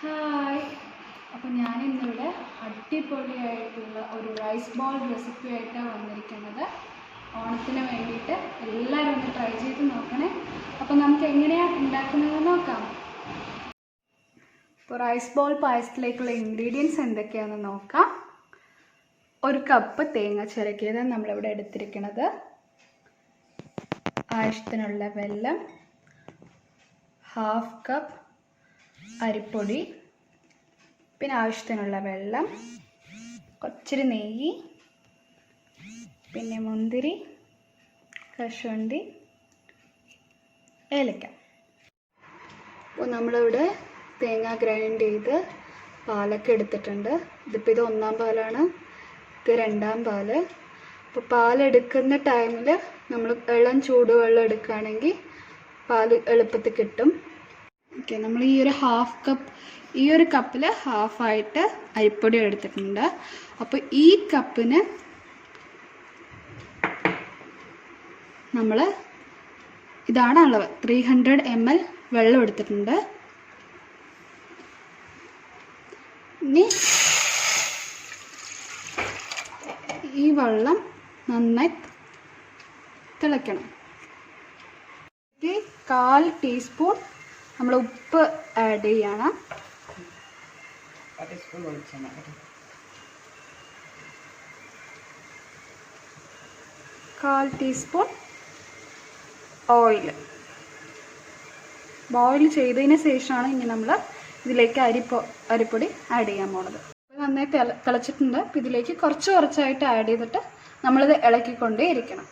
Hi, അപ്പോൾ ഞാനിന്നിവിടെ അടിപൊളിയായിട്ടുള്ള ഒരു റൈസ് ബോൾ റെസിപ്പി ആയിട്ടാണ് വന്നിരിക്കുന്നത്. ഓണത്തിന് വേണ്ടിയിട്ട് എല്ലാവരും ഒന്ന് ട്രൈ ചെയ്ത് നോക്കണേ. അപ്പോൾ നമുക്ക് എങ്ങനെയാണ് ഉണ്ടാക്കുന്നതെന്ന് നോക്കാം. ഇപ്പോൾ റൈസ് ബോൾ പായസത്തിലേക്കുള്ള ഇൻഗ്രീഡിയൻസ് എന്തൊക്കെയാണെന്ന് നോക്കാം. 1 കപ്പ് തേങ്ങ ചിരകിയത് നമ്മളിവിടെ എടുത്തിരിക്കുന്നത്, ആവശ്യത്തിനുള്ള വെള്ളം, 1/2 കപ്പ് അരിപ്പൊടി, പിന്നെ ആവശ്യത്തിനുള്ള വെള്ളം, കുറച്ചിരി നെയ്യ്, പിന്നെ മുന്തിരി, കശുവണ്ടി, ഏലക്ക. അപ്പോൾ നമ്മളിവിടെ തേങ്ങ ഗ്രൈൻഡ് ചെയ്ത് പാലൊക്കെ എടുത്തിട്ടുണ്ട്. ഇതിപ്പോൾ ഇത് 1-ാം പാലാണ്, ഇത് 2-ാം പാല്. അപ്പോൾ പാലെടുക്കുന്ന ടൈമിൽ നമ്മൾ ഇളം ചൂടുവെള്ളം എടുക്കുകയാണെങ്കിൽ പാല് എളുപ്പത്തിൽ കിട്ടും. ഓക്കെ, നമ്മൾ ഈ ഒരു കപ്പിൽ ഹാഫായിട്ട് അരിപ്പൊടി എടുത്തിട്ടുണ്ട്. അപ്പോൾ ഈ കപ്പിന് നമ്മൾ ഇതാണ് അളവ്, 300 ml വെള്ളം എടുത്തിട്ടുണ്ട്. ഇനി ഈ വെള്ളം നന്നായി തിളയ്ക്കണം. 1/4 ടീസ്പൂൺ നമ്മൾ ഉപ്പ് ആഡ് ചെയ്യണം. 1/4 ടീസ്പൂൺ ഓയിൽ. ബോയിൽ ചെയ്തതിന് ശേഷമാണ് ഇനി നമ്മൾ ഇതിലേക്ക് അരിപ്പൊടി ആഡ് ചെയ്യാൻ പോണത്. നന്നായി തിളച്ചിട്ടുണ്ട്. അപ്പം ഇതിലേക്ക് കുറച്ചായിട്ട് ആഡ് ചെയ്തിട്ട് നമ്മളിത് ഇളക്കിക്കൊണ്ടേ ഇരിക്കണം.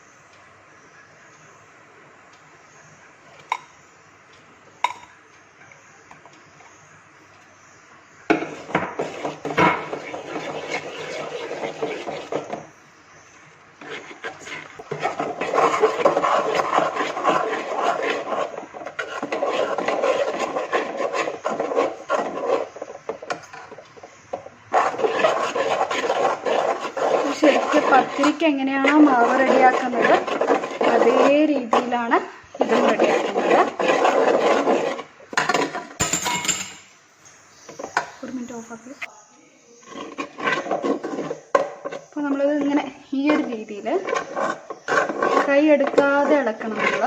ശരിക്കും പത്തിരിക്ക് എങ്ങനെയാണോ മാവ് റെഡിയാക്കുന്നത് അതേ രീതിയിലാണ് ഇതും റെഡിയാക്കുന്നത്. 1 മിനിറ്റ് ഓഫാക്കി. അപ്പോൾ നമ്മളിത് ഇങ്ങനെ ഈ ഒരു രീതിയിൽ കൈ എടുക്കാതെ ഇളക്കണം. നമ്മൾ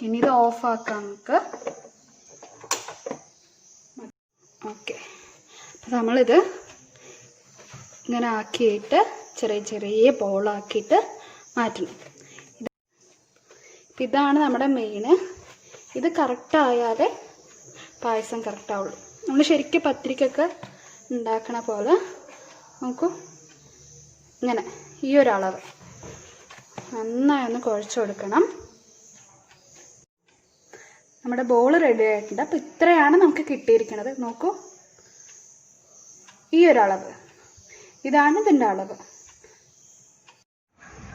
ഇനി ഇത് ഓഫാക്കാം നമുക്ക്. ഓക്കെ, അപ്പോൾ നമ്മളിത് ഇങ്ങനെ ആക്കിയിട്ട് ചെറിയ ബോളാക്കിയിട്ട് മാറ്റണം. ഇതാണ് നമ്മുടെ മെയിന്. ഇത് കറക്റ്റായാലേ പായസം കറക്റ്റാവുള്ളൂ. നമ്മൾ ശരിക്കും പത്തിരിക്കൊക്കെ ഉണ്ടാക്കണ പോലെ നമുക്ക് ഇങ്ങനെ ഈ ഒരളവ് നന്നായി ഒന്ന് കുഴച്ച് കൊടുക്കണം. നമ്മുടെ ബോൾ റെഡി ആയിട്ടുണ്ട്. അപ്പോൾ ഇത്രയാണ് നമുക്ക് കിട്ടിയിരിക്കുന്നത്. നോക്കൂ, ഈ ഒരളവ്, ഇതാണ് ഇതിൻ്റെ അളവ്.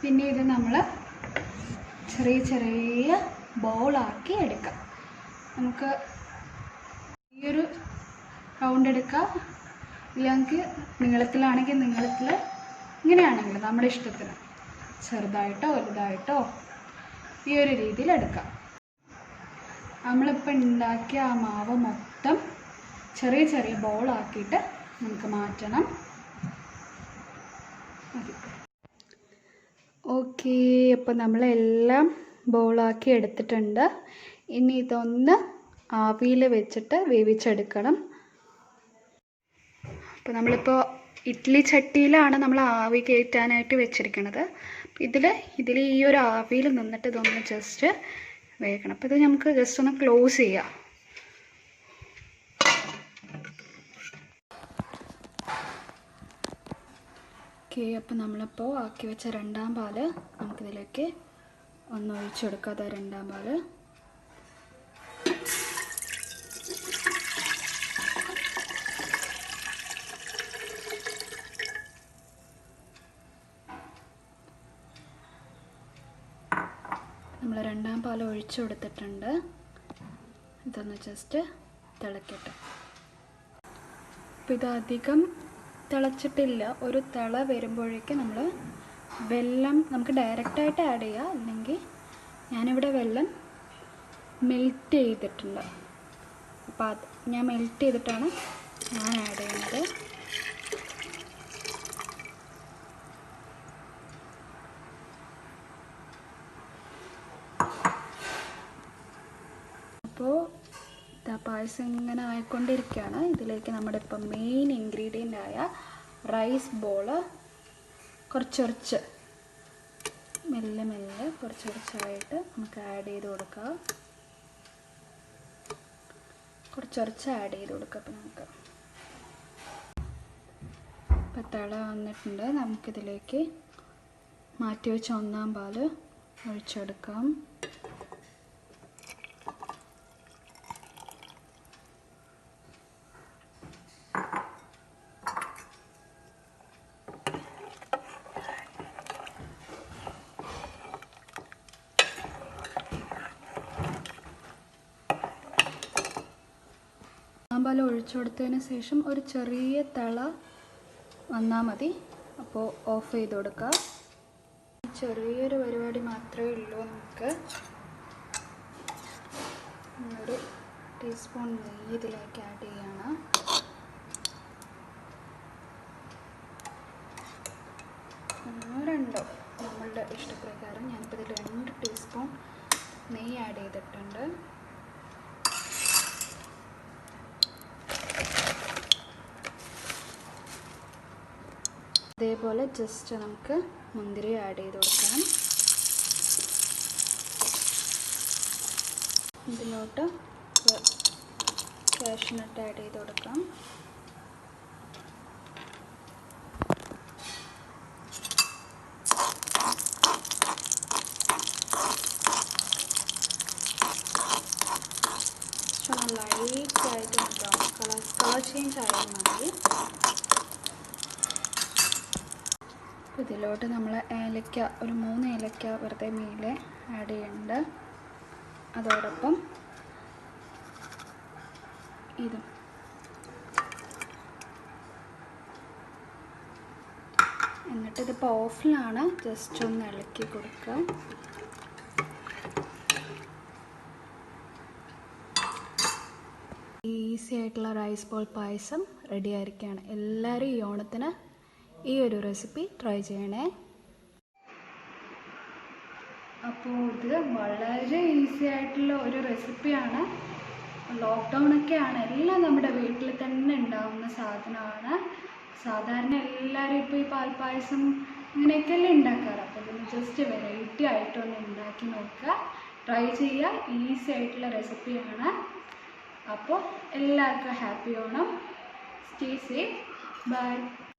പിന്നെ ഇത് നമ്മൾ ചെറിയ ബോളാക്കി എടുക്കാം. നമുക്ക് ഈ ഒരു റൗണ്ട് എടുക്കാം, ഇല്ലെങ്കിൽ നീളത്തിലാണെങ്കിൽ നീളത്തിൽ, ഇങ്ങനെയാണെങ്കിൽ നമ്മുടെ ഇഷ്ടത്തിന് ചെറുതായിട്ടോ വലുതായിട്ടോ ഈ ഒരു രീതിയിൽ എടുക്കാം. നമ്മളിപ്പോൾ ഉണ്ടാക്കിയ ആ മാവ് മൊത്തം ചെറിയ ബോളാക്കിയിട്ട് നമുക്ക് മാറ്റണം. ഓക്കെ, അപ്പോൾ നമ്മളെല്ലാം ബോളാക്കി എടുത്തിട്ടുണ്ട്. ഇനി ഇതൊന്ന് ആവിയിൽ വെച്ചിട്ട് വേവിച്ചെടുക്കണം. അപ്പോൾ നമ്മളിപ്പോൾ ഇഡ്ഡലി ചട്ടിയിലാണ് നമ്മൾ ആവി കയറ്റാനായിട്ട് വെച്ചിരിക്കുന്നത്. ഇതിൽ ഈ ഒരു ആവിയിൽ നിന്നിട്ട് ഇതൊന്ന് ജസ്റ്റ് വേഗണം. അപ്പോൾ ഇത് നമുക്ക് ജസ്റ്റ് ഒന്ന് ക്ലോസ് ചെയ്യാം. ഓക്കെ, അപ്പോൾ നമ്മളിപ്പോൾ ആക്കി വെച്ച 2-ാം പാല് നമുക്കിതിലേക്ക് ഒന്ന് ഒഴിച്ചു കൊടുക്കാം. അത് 2-ാം പാല്. നമ്മൾ 2-ാം പാൽ ഒഴിച്ചു കൊടുത്തിട്ടുണ്ട്. ഇതൊന്ന് ജസ്റ്റ് തിളക്കട്ടെ. അപ്പോൾ ഇതധികം തിളച്ചിട്ടില്ല. ഒരു തിള വരുമ്പോഴേക്കും നമ്മൾ വെള്ളം നമുക്ക് ഡയറക്റ്റായിട്ട് ആഡ് ചെയ്യാം, അല്ലെങ്കിൽ ഞാൻ ഞാനിവിടെ വെള്ളം മെൽറ്റ് ചെയ്തിട്ടുണ്ട്. അപ്പോൾ അത് ഞാൻ മെൽറ്റ് ചെയ്തിട്ടാണ് ഞാൻ ആഡ് ചെയ്യുന്നത്. അപ്പോൾ പായസം ഇങ്ങനെ ആയിക്കൊണ്ടിരിക്കുകയാണ്. ഇതിലേക്ക് നമ്മുടെ ഇപ്പം മെയിൻ ഇൻഗ്രീഡിയൻ്റ് ആയ റൈസ് ബോള് കുറച്ച് മെല്ലെ കുറച്ചായിട്ട് നമുക്ക് ആഡ് ചെയ്ത് കൊടുക്കുക. കുറച്ച് ആഡ് ചെയ്ത് കൊടുക്കുക. അപ്പോൾ നമുക്ക് ഇപ്പം തിള വന്നിട്ടുണ്ട്. നമുക്കിതിലേക്ക് മാറ്റി വെച്ച ഒന്നാം പാല് ഒഴിച്ചെടുക്കാം. പാൽ ഒഴിച്ചു കൊടുത്തതിന് ശേഷം ഒരു ചെറിയ തിള വന്നാൽ മതി. അപ്പോൾ ഓഫ് ചെയ്ത് കൊടുക്കുക. ചെറിയൊരു പരിപാടി മാത്രമേ ഉള്ളൂ. നമുക്ക് ഒരു ടീസ്പൂൺ നെയ്യ് ഇതിലേക്ക് ആഡ് ചെയ്യണം. ഒന്നോ രണ്ടോ നമ്മളുടെ ഇഷ്ടപ്രകാരം. ഞാനിപ്പോൾ ഇതിൽ 2 ടീസ്പൂൺ നെയ്യ് ആഡ് ചെയ്തിട്ടുണ്ട്. അതേപോലെ ജസ്റ്റ് നമുക്ക് മുന്തിരി ആഡ് ചെയ്ത് കൊടുക്കാം. ഇതിലോട്ട് കാഷ്നട്ട് ആഡ് ചെയ്ത് കൊടുക്കാം. ലൈറ്റായിട്ട് കളർ ചേഞ്ച് ആയാൽ മതി. ഇതിലോട്ട് നമ്മൾ ഏലക്ക ഒരു 3 ഏലക്ക വെറുതെ മീലെ ആഡ് ചെയ്യുന്നുണ്ട്. അതോടൊപ്പം ഇതും. എന്നിട്ട് ഇതിപ്പോൾ ഓഫിലാണ്. ജസ്റ്റ് ഒന്ന് ഇളക്കി കൊടുക്കുക. ഈസി ആയിട്ടുള്ള റൈസ് ബോൾ പായസം റെഡി ആയിരിക്കുകയാണ്. എല്ലാവരും ഈ ഓണത്തിന് ഈ ഒരു റെസിപ്പി ട്രൈ ചെയ്യണേ. അപ്പോൾ ഇത് വളരെ ഈസി ആയിട്ടുള്ള ഒരു റെസിപ്പിയാണ്. ലോക്ക്ഡൗണൊക്കെയാണ്. എല്ലാം നമ്മുടെ വീട്ടിൽ തന്നെ ഉണ്ടാവുന്ന സാധനമാണ്. സാധാരണ എല്ലാവരും ഇപ്പോൾ ഈ പാൽപ്പായസം ഇങ്ങനെയൊക്കെയല്ലേ ഉണ്ടാക്കാറ്. അപ്പോൾ ഇതൊന്ന് ജസ്റ്റ് വെറൈറ്റി ആയിട്ടൊന്ന് ഉണ്ടാക്കി നോക്കുക, ട്രൈ ചെയ്യുക. ഈസി ആയിട്ടുള്ള റെസിപ്പിയാണ്. അപ്പോൾ എല്ലാവർക്കും happy Onam. Stay safe. By.